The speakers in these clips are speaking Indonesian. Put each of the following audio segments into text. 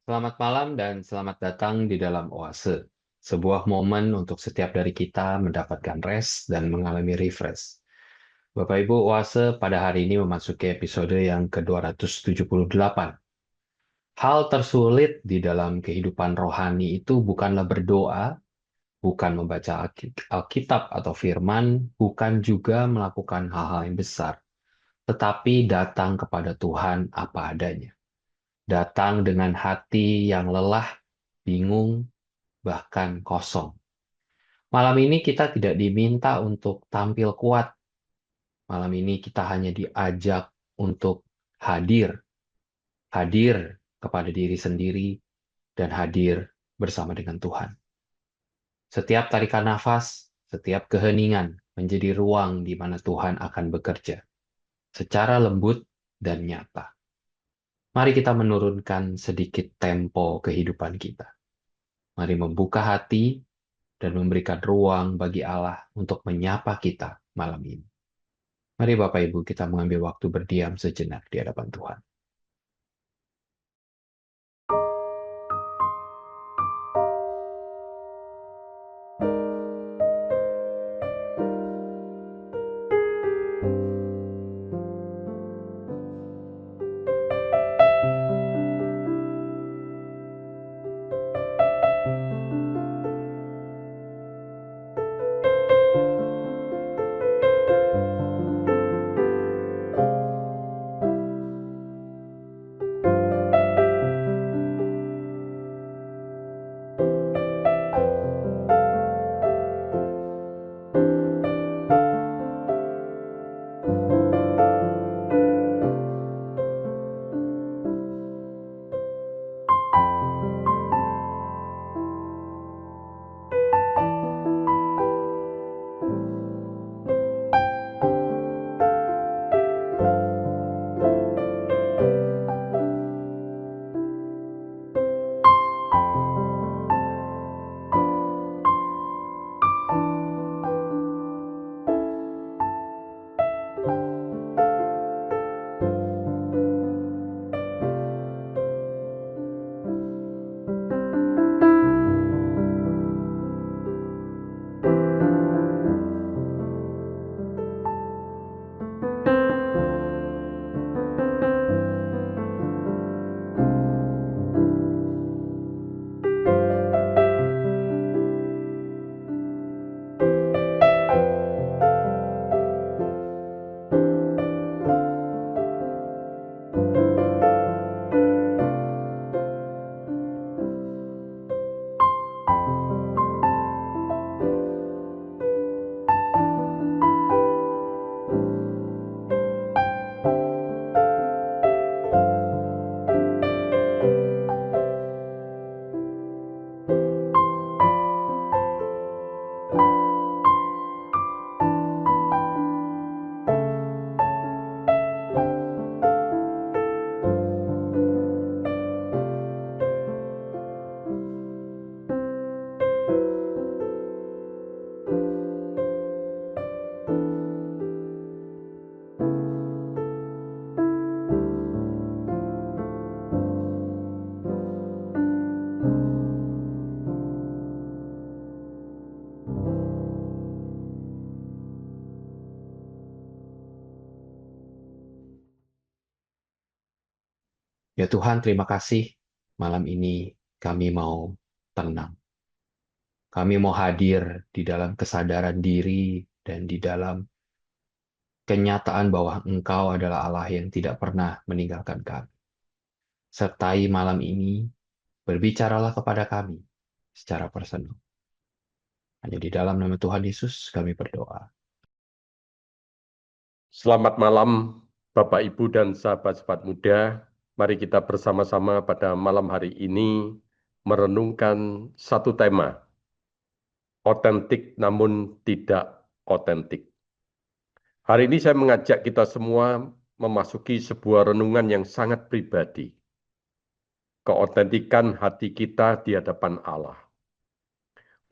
Selamat malam dan selamat datang di dalam Oase, sebuah momen untuk setiap dari kita mendapatkan rest dan mengalami refresh. Bapak Ibu, Oase pada hari ini memasuki episode yang ke-278. Hal tersulit di dalam kehidupan rohani itu bukanlah berdoa, bukan membaca Alkitab atau firman, bukan juga melakukan hal-hal yang besar, tetapi datang kepada Tuhan apa adanya. Datang dengan hati yang lelah, bingung, bahkan kosong. Malam ini kita tidak diminta untuk tampil kuat. Malam ini kita hanya diajak untuk hadir, hadir kepada diri sendiri dan hadir bersama dengan Tuhan. Setiap tarikan nafas, setiap keheningan menjadi ruang di mana Tuhan akan bekerja secara lembut dan nyata. Mari kita menurunkan sedikit tempo kehidupan kita. Mari membuka hati dan memberikan ruang bagi Allah untuk menyapa kita malam ini. Mari Bapak Ibu kita mengambil waktu berdiam sejenak di hadapan Tuhan. Ya Tuhan, terima kasih malam ini kami mau tenang. Kami mau hadir di dalam kesadaran diri dan di dalam kenyataan bahwa Engkau adalah Allah yang tidak pernah meninggalkan kami. Sertai malam ini, berbicaralah kepada kami secara personal. Hanya di dalam nama Tuhan Yesus kami berdoa. Selamat malam, Bapak, Ibu, dan sahabat-sahabat muda. Mari kita bersama-sama pada malam hari ini merenungkan satu tema, otentik namun tidak otentik. Hari ini saya mengajak kita semua memasuki sebuah renungan yang sangat pribadi. Keotentikan hati kita di hadapan Allah.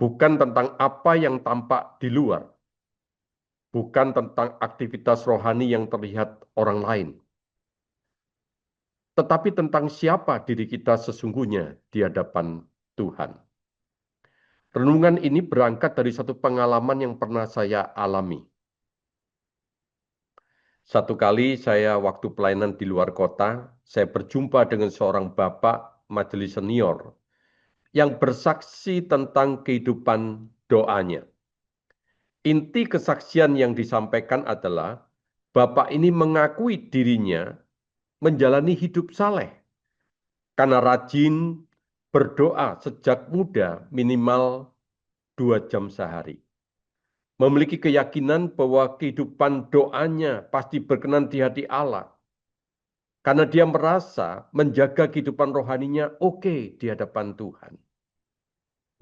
Bukan tentang apa yang tampak di luar. Bukan tentang aktivitas rohani yang terlihat orang lain. tetapi tentang siapa diri kita sesungguhnya di hadapan Tuhan. Renungan ini berangkat dari satu pengalaman yang pernah saya alami. Satu kali saya waktu pelayanan di luar kota, saya berjumpa dengan seorang bapak majelis senior yang bersaksi tentang kehidupan doanya. Inti kesaksian yang disampaikan adalah bapak ini mengakui dirinya menjalani hidup saleh karena rajin berdoa sejak muda minimal 2 jam sehari. Memiliki keyakinan bahwa kehidupan doanya pasti berkenan di hati Allah. Karena dia merasa menjaga kehidupan rohaninya oke di hadapan Tuhan.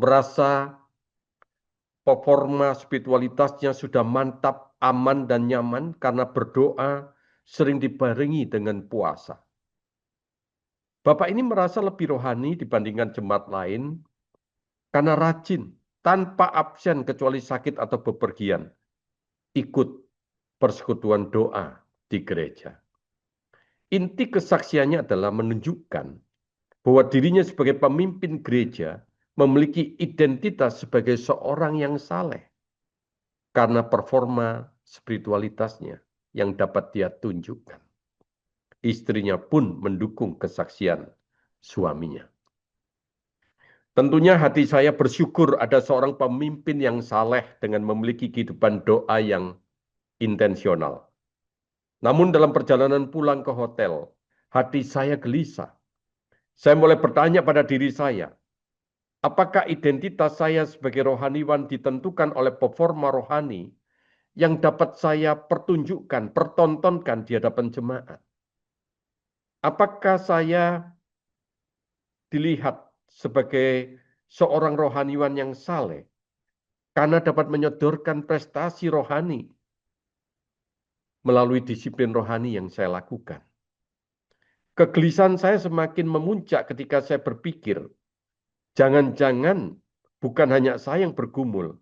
Merasa performa spiritualitasnya sudah mantap, aman, dan nyaman karena berdoa sering dibarengi dengan puasa. Bapak ini merasa lebih rohani dibandingkan jemaat lain karena rajin, tanpa absen kecuali sakit atau bepergian, ikut persekutuan doa di gereja. Inti kesaksiannya adalah menunjukkan bahwa dirinya sebagai pemimpin gereja memiliki identitas sebagai seorang yang saleh karena performa spiritualitasnya yang dapat dia tunjukkan. Istrinya pun mendukung kesaksian suaminya. Tentunya hati saya bersyukur ada seorang pemimpin yang saleh dengan memiliki kehidupan doa yang intensional. Namun dalam perjalanan pulang ke hotel, hati saya gelisah. Saya mulai bertanya pada diri saya, apakah identitas saya sebagai rohaniwan ditentukan oleh performa rohani yang dapat saya pertunjukkan, pertontonkan di hadapan jemaat? Apakah saya dilihat sebagai seorang rohaniwan yang saleh karena dapat menyodorkan prestasi rohani melalui disiplin rohani yang saya lakukan? Kegelisahan saya semakin memuncak ketika saya berpikir, jangan-jangan bukan hanya saya yang bergumul,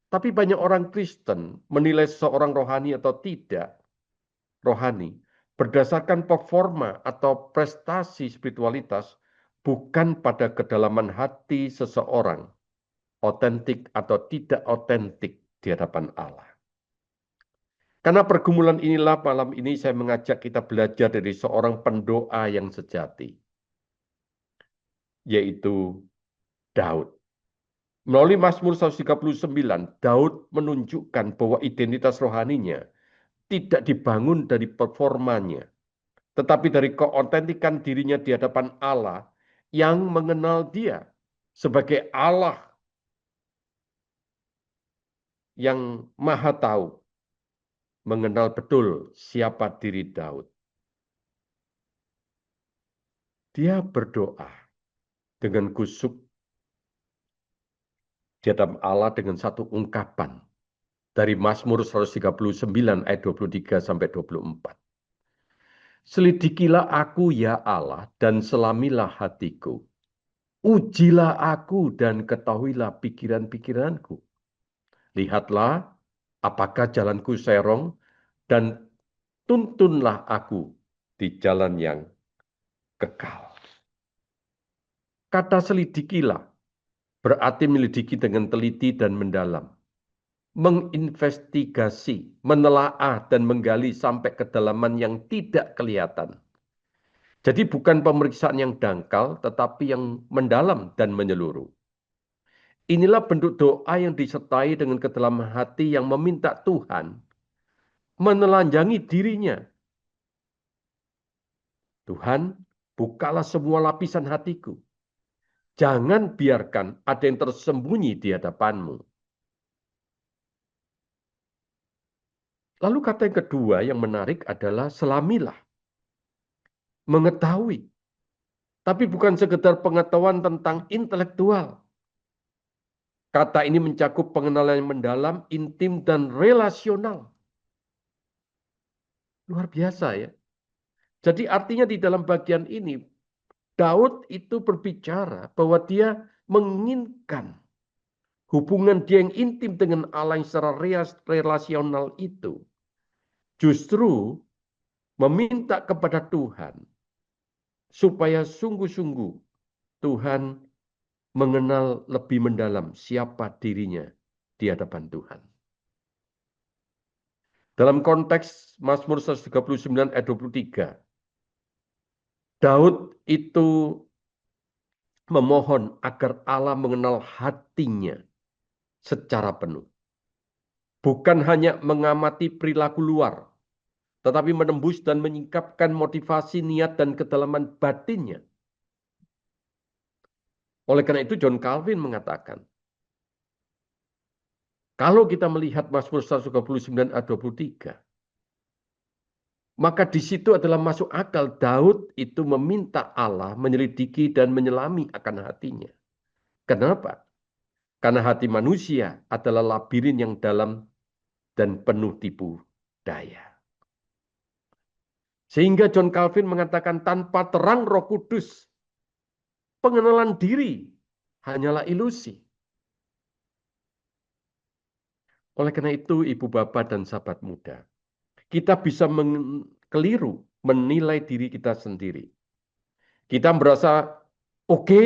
tapi banyak orang Kristen menilai seseorang rohani atau tidak rohani berdasarkan performa atau prestasi spiritualitas, bukan pada kedalaman hati seseorang, otentik atau tidak otentik di hadapan Allah. Karena pergumulan inilah malam ini saya mengajak kita belajar dari seorang pendoa yang sejati, yaitu Daud. Melalui Mazmur 139, Daud menunjukkan bahwa identitas rohaninya tidak dibangun dari performanya, tetapi dari keotentikan dirinya di hadapan Allah yang mengenal dia sebagai Allah yang maha tahu, mengenal betul siapa diri Daud. Dia berdoa dengan kusuk di hadapan Allah dengan satu ungkapan dari Mazmur 139 ayat 23 sampai 24. Selidikilah aku ya Allah dan selamilah hatiku. Ujilah aku dan ketahuilah pikiran-pikiranku. Lihatlah apakah jalanku serong dan tuntunlah aku di jalan yang kekal. Kata selidikilah berarti menyelidiki dengan teliti dan mendalam. Menginvestigasi, menelaah dan menggali sampai kedalaman yang tidak kelihatan. Jadi bukan pemeriksaan yang dangkal, tetapi yang mendalam dan menyeluruh. Inilah bentuk doa yang disertai dengan kedalaman hati yang meminta Tuhan menelanjangi dirinya. Tuhan, bukalah semua lapisan hatiku. Jangan biarkan ada yang tersembunyi di hadapan-Mu. Lalu kata yang kedua yang menarik adalah selamilah. Mengetahui. Tapi bukan sekedar pengetahuan tentang intelektual. Kata ini mencakup pengenalan yang mendalam, intim, dan relasional. Luar biasa ya. Jadi artinya di dalam bagian ini, Daud itu berbicara bahwa dia menginginkan hubungan dia yang intim dengan Allah yang secara relasional itu. Justru meminta kepada Tuhan supaya sungguh-sungguh Tuhan mengenal lebih mendalam siapa dirinya di hadapan Tuhan. Dalam konteks Mazmur 139 ayat 23, Daud itu memohon agar Allah mengenal hatinya secara penuh. Bukan hanya mengamati perilaku luar, tetapi menembus dan menyingkapkan motivasi, niat, dan kedalaman batinnya. Oleh karena itu John Calvin mengatakan, kalau kita melihat Mazmur 139 ayat 23, maka di situ adalah masuk akal Daud itu meminta Allah menyelidiki dan menyelami akan hatinya. Kenapa? Karena hati manusia adalah labirin yang dalam dan penuh tipu daya. Sehingga John Calvin mengatakan tanpa terang Roh Kudus, pengenalan diri hanyalah ilusi. Oleh karena itu, Ibu Bapak dan sahabat muda, kita bisa keliru menilai diri kita sendiri. Kita merasa oke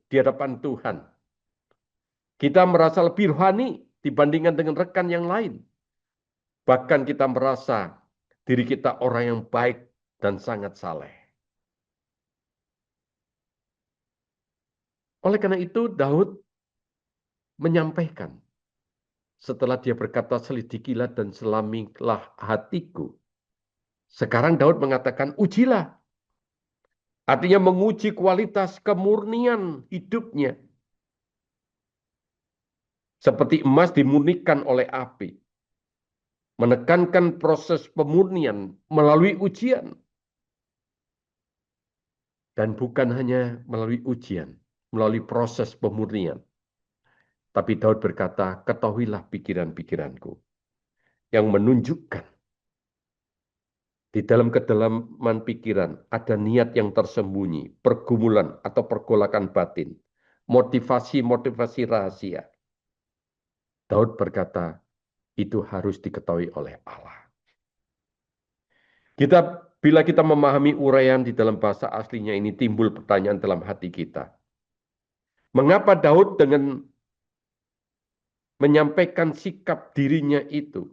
di hadapan Tuhan. Kita merasa lebih rohani dibandingkan dengan rekan yang lain. Bahkan kita merasa diri kita orang yang baik dan sangat saleh. Oleh karena itu, Daud menyampaikan, setelah dia berkata, selidikilah dan selamilah hatiku. Sekarang Daud mengatakan, ujilah. Artinya menguji kualitas kemurnian hidupnya. Seperti emas dimurnikan oleh api. Menekankan proses pemurnian melalui ujian. Dan bukan hanya melalui ujian, melalui proses pemurnian. Tapi Daud berkata, ketahuilah pikiran-pikiranku. Yang menunjukkan di dalam kedalaman pikiran ada niat yang tersembunyi, pergumulan atau pergolakan batin, motivasi-motivasi rahasia. Daud berkata, itu harus diketahui oleh Allah. Bila kita memahami uraian di dalam bahasa aslinya ini, timbul pertanyaan dalam hati kita. Mengapa Daud dengan menyampaikan sikap dirinya itu,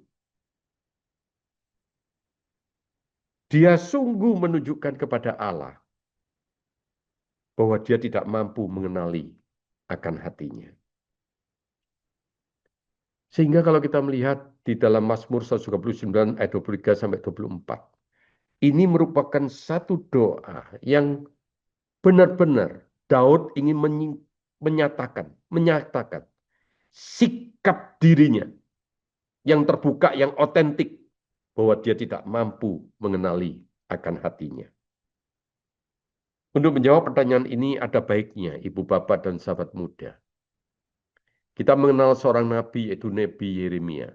dia sungguh menunjukkan kepada Allah bahwa dia tidak mampu mengenali akan hatinya. Sehingga kalau kita melihat di dalam Mazmur 139 ayat 23 sampai 24, ini merupakan satu doa yang benar-benar Daud ingin menyatakan sikap dirinya yang terbuka, yang otentik, bahwa dia tidak mampu mengenali akan hatinya. Untuk menjawab pertanyaan ini ada baiknya Ibu Bapak dan sahabat muda. Kita mengenal seorang nabi yaitu Nabi Yeremia.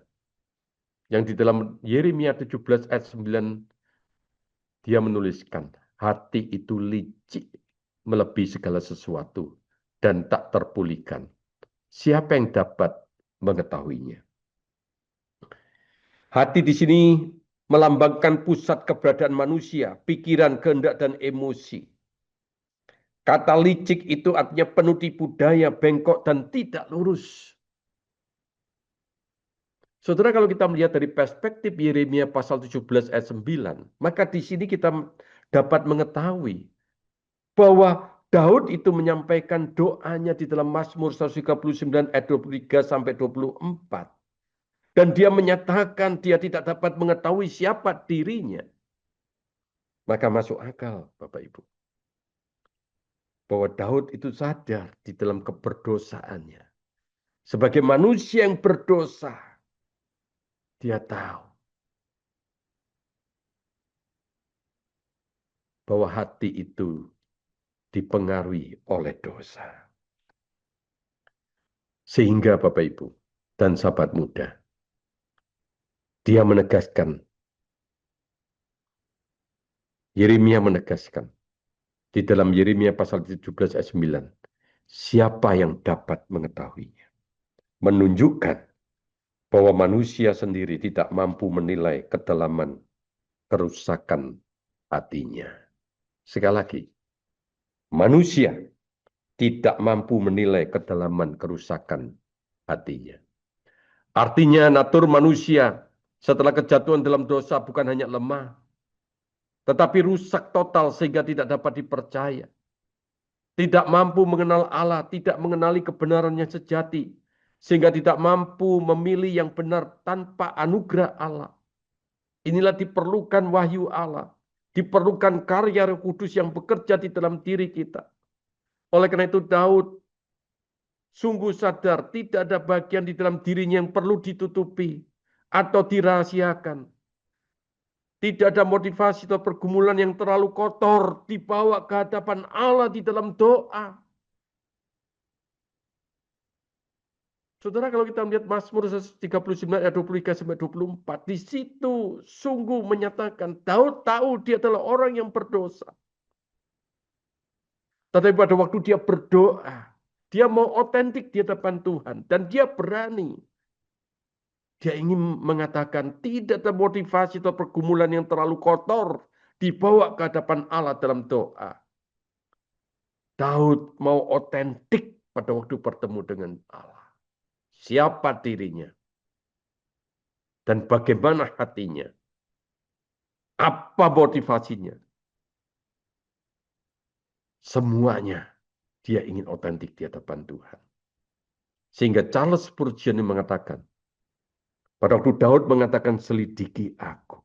Yang di dalam Yeremia 17 ayat 9 dia menuliskan, hati itu licik melebihi segala sesuatu dan tak terpulihkan. Siapa yang dapat mengetahuinya? Hati di sini melambangkan pusat keberadaan manusia, pikiran, kehendak, dan emosi. Kata licik itu artinya penuh tipu daya, bengkok, dan tidak lurus. Saudara, kalau kita melihat dari perspektif Yeremia pasal 17 ayat 9, maka di sini kita dapat mengetahui bahwa Daud itu menyampaikan doanya di dalam Mazmur 139 ayat 23 sampai 24. Dan dia menyatakan dia tidak dapat mengetahui siapa dirinya. Maka masuk akal, Bapak Ibu, bahwa Daud itu sadar di dalam keberdosaannya. Sebagai manusia yang berdosa, dia tahu bahwa hati itu dipengaruhi oleh dosa. Sehingga Bapak Ibu dan sahabat muda, dia menegaskan, Yeremia menegaskan, di dalam Yeremia pasal 17 ayat 9, siapa yang dapat mengetahuinya? Menunjukkan bahwa manusia sendiri tidak mampu menilai kedalaman kerusakan hatinya. Sekali lagi, Manusia tidak mampu menilai kedalaman kerusakan hatinya. Artinya natur manusia setelah kejatuhan dalam dosa bukan hanya lemah, tetapi rusak total sehingga tidak dapat dipercaya. Tidak mampu mengenal Allah, tidak mengenali kebenaran yang sejati, sehingga tidak mampu memilih yang benar tanpa anugerah Allah. Inilah diperlukan wahyu Allah, diperlukan karya Roh Kudus yang bekerja di dalam diri kita. Oleh karena itu Daud sungguh sadar tidak ada bagian di dalam dirinya yang perlu ditutupi atau dirahasiakan. Tidak ada motivasi atau pergumulan yang terlalu kotor dibawa ke hadapan Allah di dalam doa. Saudara, kalau kita melihat Mazmur 139 ayat 23-24, di situ sungguh menyatakan Daud tahu dia adalah orang yang berdosa. Tetapi pada waktu dia berdoa, dia mau otentik di hadapan Tuhan dan dia berani. Dia ingin mengatakan tidak ada motivasi atau pergumulan yang terlalu kotor dibawa ke hadapan Allah dalam doa. Daud mau otentik pada waktu bertemu dengan Allah. Siapa dirinya? Dan bagaimana hatinya? Apa motivasinya? Semuanya dia ingin otentik di hadapan Tuhan. Sehingga Charles Spurgeon mengatakan, pada waktu Daud mengatakan selidiki aku.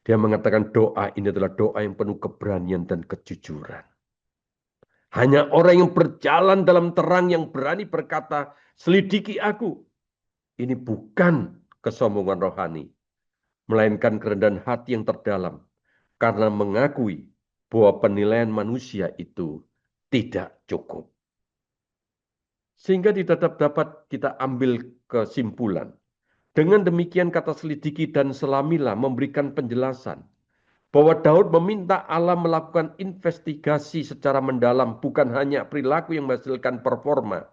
Dia mengatakan doa ini adalah doa yang penuh keberanian dan kejujuran. Hanya orang yang berjalan dalam terang yang berani berkata, selidiki aku. Ini bukan kesombongan rohani, melainkan kerendahan hati yang terdalam. Karena mengakui bahwa penilaian manusia itu tidak cukup. Sehingga tidak dapat kita ambil kesimpulan. Dengan demikian kata selidiki dan selamilah memberikan penjelasan bahwa Daud meminta Allah melakukan investigasi secara mendalam, bukan hanya perilaku yang menghasilkan performa,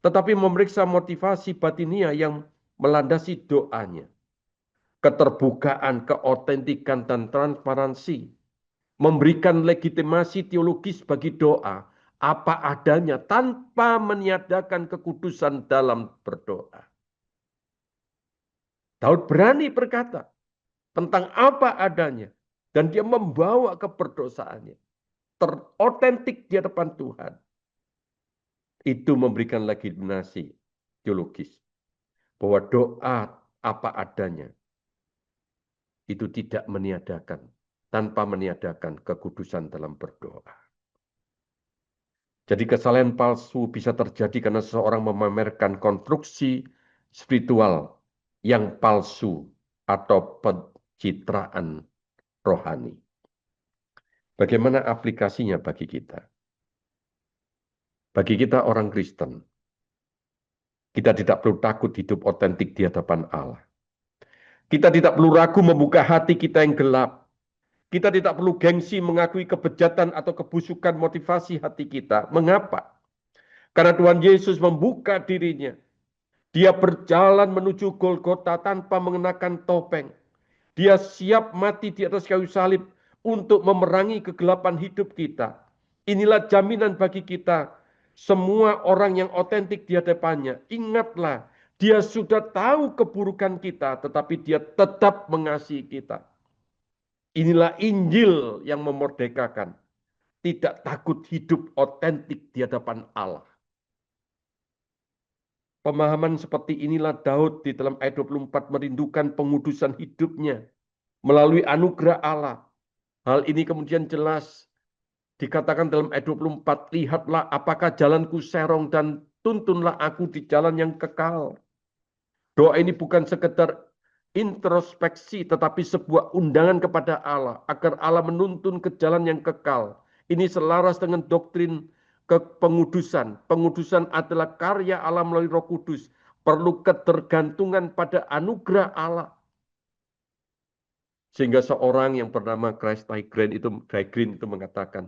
tetapi memeriksa motivasi batinia yang melandasi doanya. Keterbukaan, keotentikan, dan transparansi memberikan legitimasi teologis bagi doa apa adanya tanpa meniadakan kekudusan dalam berdoa. Daud berani berkata tentang apa adanya dan dia membawa keberdosaannya terotentik di hadapan Tuhan. Itu memberikan legitimasi teologis bahwa doa apa adanya itu tidak meniadakan, tanpa meniadakan kekudusan dalam berdoa. Jadi kesalahan palsu bisa terjadi karena seseorang memamerkan konstruksi spiritual yang palsu atau pencitraan rohani. Bagaimana aplikasinya bagi kita? Bagi kita orang Kristen, kita tidak perlu takut hidup otentik di hadapan Allah. Kita tidak perlu ragu membuka hati kita yang gelap. Kita tidak perlu gengsi mengakui kebejatan atau kebusukan motivasi hati kita. Mengapa? Karena Tuhan Yesus membuka dirinya. Dia berjalan menuju Golgota tanpa mengenakan topeng. Dia siap mati di atas kayu salib untuk memerangi kegelapan hidup kita. Inilah jaminan bagi kita. Semua orang yang otentik di hadapannya. Ingatlah, dia sudah tahu keburukan kita, tetapi dia tetap mengasihi kita. Inilah Injil yang memerdekakan. Tidak takut hidup otentik di hadapan Allah. Pemahaman seperti inilah Daud di dalam ayat 24 merindukan pengudusan hidupnya melalui anugerah Allah. Hal ini kemudian jelas dikatakan dalam ayat 24, lihatlah apakah jalanku serong dan tuntunlah aku di jalan yang kekal. Doa ini bukan sekedar introspeksi, tetapi sebuah undangan kepada Allah agar Allah menuntun ke jalan yang kekal. Ini selaras dengan doktrin pengudusan. Pengudusan adalah karya Allah melalui Roh Kudus. Perlu ketergantungan pada anugerah Allah. Sehingga seorang yang bernama Christ Tygren itu mengatakan,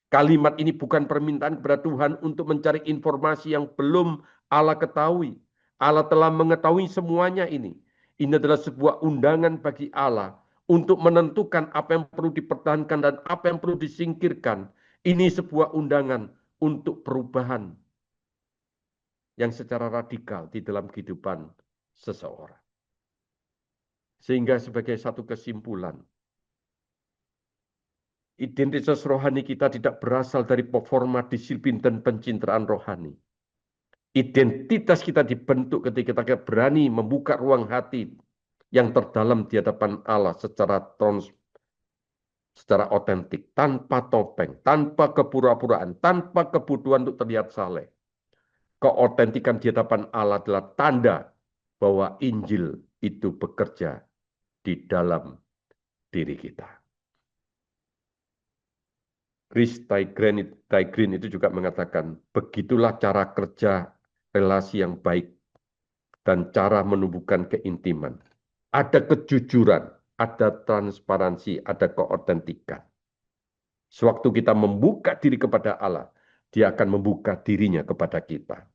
kalimat ini bukan permintaan kepada Tuhan untuk mencari informasi yang belum Allah ketahui. Allah telah mengetahui semuanya ini. Ini adalah sebuah undangan bagi Allah untuk menentukan apa yang perlu dipertahankan dan apa yang perlu disingkirkan. Ini sebuah undangan untuk perubahan yang secara radikal di dalam kehidupan seseorang. Sehingga sebagai satu kesimpulan, identitas rohani kita tidak berasal dari performa disiplin dan pencitraan rohani. Identitas kita dibentuk ketika kita berani membuka ruang hati yang terdalam di hadapan Allah secara otentik, tanpa topeng, tanpa kepura-puraan, tanpa kebutuhan untuk terlihat saleh. Keotentikan di hadapan Allah adalah tanda bahwa Injil itu bekerja di dalam diri kita. Chris Tygren itu juga mengatakan, begitulah cara kerja relasi yang baik dan cara menumbuhkan keintiman. Ada kejujuran, ada transparansi, ada keotentikan. Sewaktu kita membuka diri kepada Allah, Dia akan membuka dirinya kepada kita.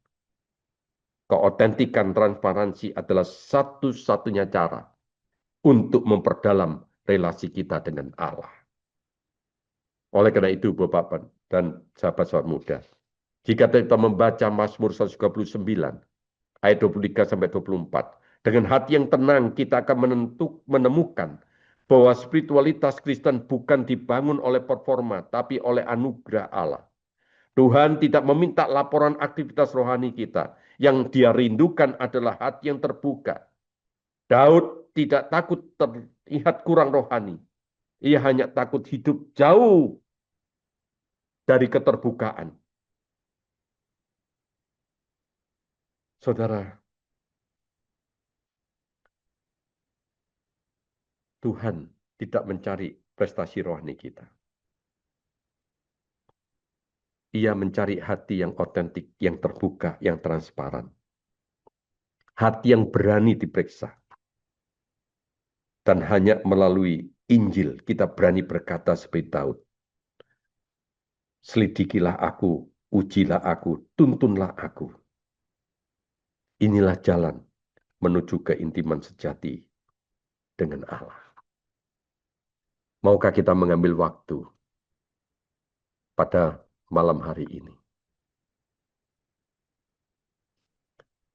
Keotentikan transparansi adalah satu-satunya cara untuk memperdalam relasi kita dengan Allah. Oleh karena itu, Bapak dan sahabat-sahabat muda, jika kita membaca Mazmur 139, ayat 23-24, dengan hati yang tenang kita akan menemukan bahwa spiritualitas Kristen bukan dibangun oleh performa, tapi oleh anugerah Allah. Tuhan tidak meminta laporan aktivitas rohani kita. Yang Dia rindukan adalah hati yang terbuka. Daud tidak takut terlihat kurang rohani. Ia hanya takut hidup jauh dari keterbukaan. Saudara, Tuhan tidak mencari prestasi rohani kita. Ia mencari hati yang otentik, yang terbuka, yang transparan. Hati yang berani diperiksa. Dan hanya melalui Injil kita berani berkata seperti Daud. Selidikilah aku, ujilah aku, tuntunlah aku. Inilah jalan menuju keintiman sejati dengan Allah. Maukah kita mengambil waktu pada malam hari ini?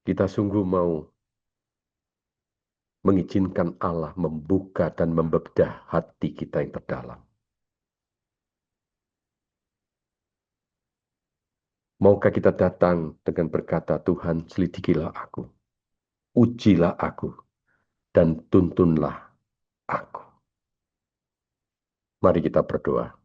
Kita sungguh mau mengizinkan Allah membuka dan membedah hati kita yang terdalam. Maukah kita datang dengan berkata, Tuhan selidikilah aku, ujilah aku, dan tuntunlah aku. Mari kita berdoa.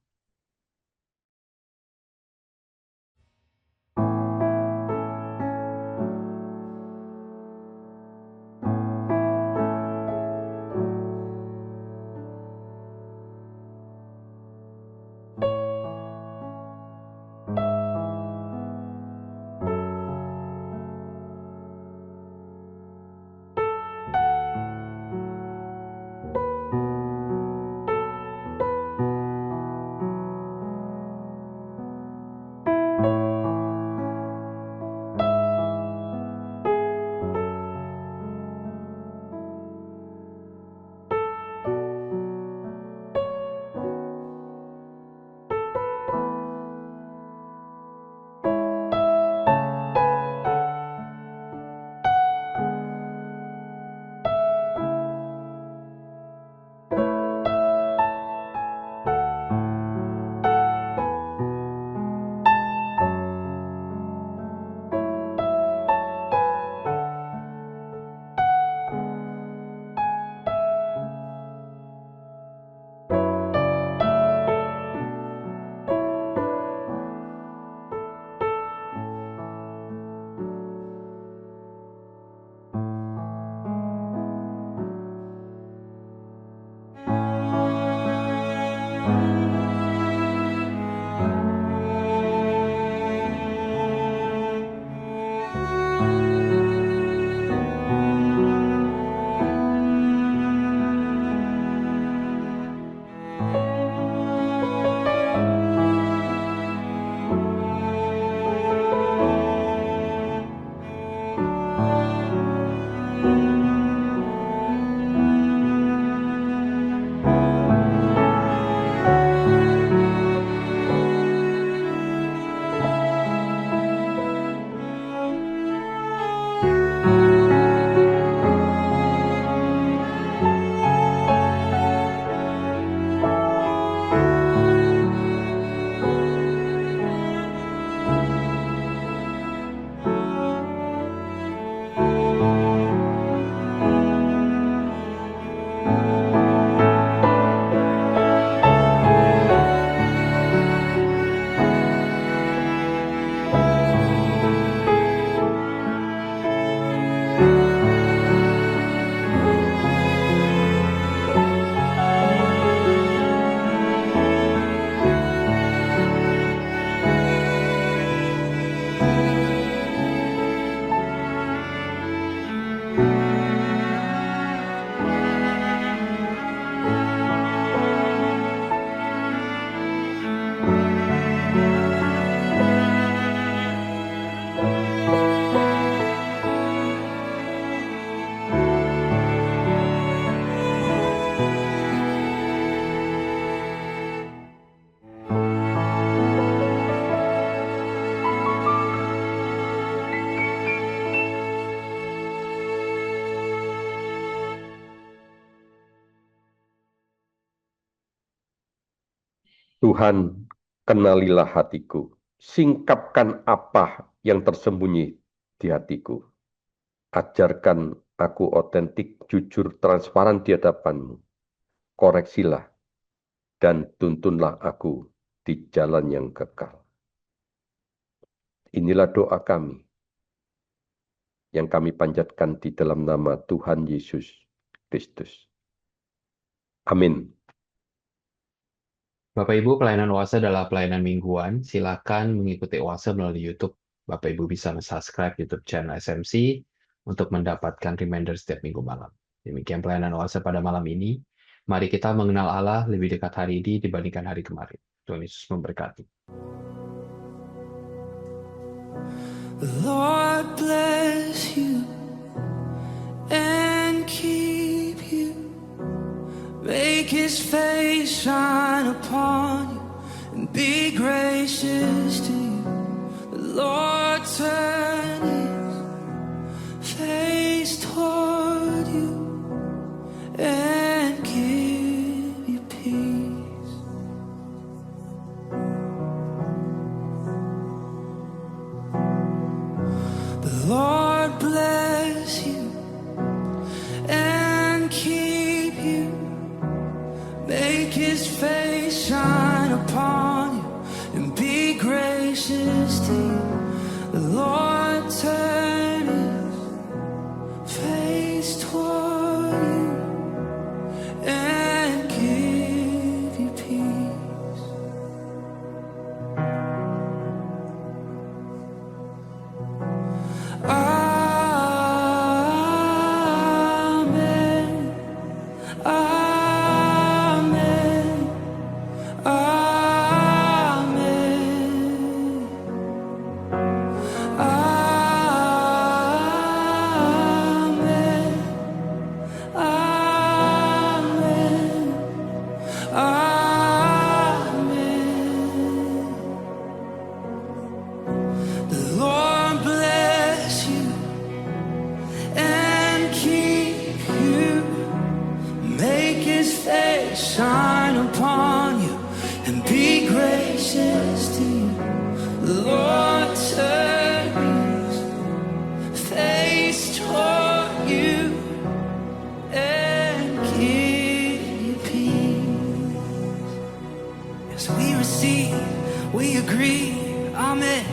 Tuhan, kenalilah hatiku. Singkapkan apa yang tersembunyi di hatiku. Ajarkan aku otentik, jujur, transparan di hadapan-Mu. Koreksilah dan tuntunlah aku di jalan yang kekal. Inilah doa kami yang kami panjatkan di dalam nama Tuhan Yesus Kristus. Amin. Bapak Ibu, pelayanan Oase adalah pelayanan mingguan. Silakan mengikuti Oase melalui YouTube. Bapak Ibu bisa subscribe YouTube channel SMC untuk mendapatkan reminder setiap minggu malam. Demikian pelayanan Oase pada malam ini. Mari kita mengenal Allah lebih dekat hari ini dibandingkan hari kemarin. Tuhan Yesus memberkati. The Lord bless you and keep you. Make His face shine upon you and be gracious to you. The Lord turn His face toward you and give you peace. The Lord bless you and keep you. Make His face shine upon you and be gracious to you. The Lord turn His face toward you and give you peace. Amen. Amen. Amen. Amen. Amen. Amen. The Lord bless you and keep you. Make His face shine upon you and be gracious to you. The Lord turn His face toward you and give you peace. As we receive, we agree. Amen.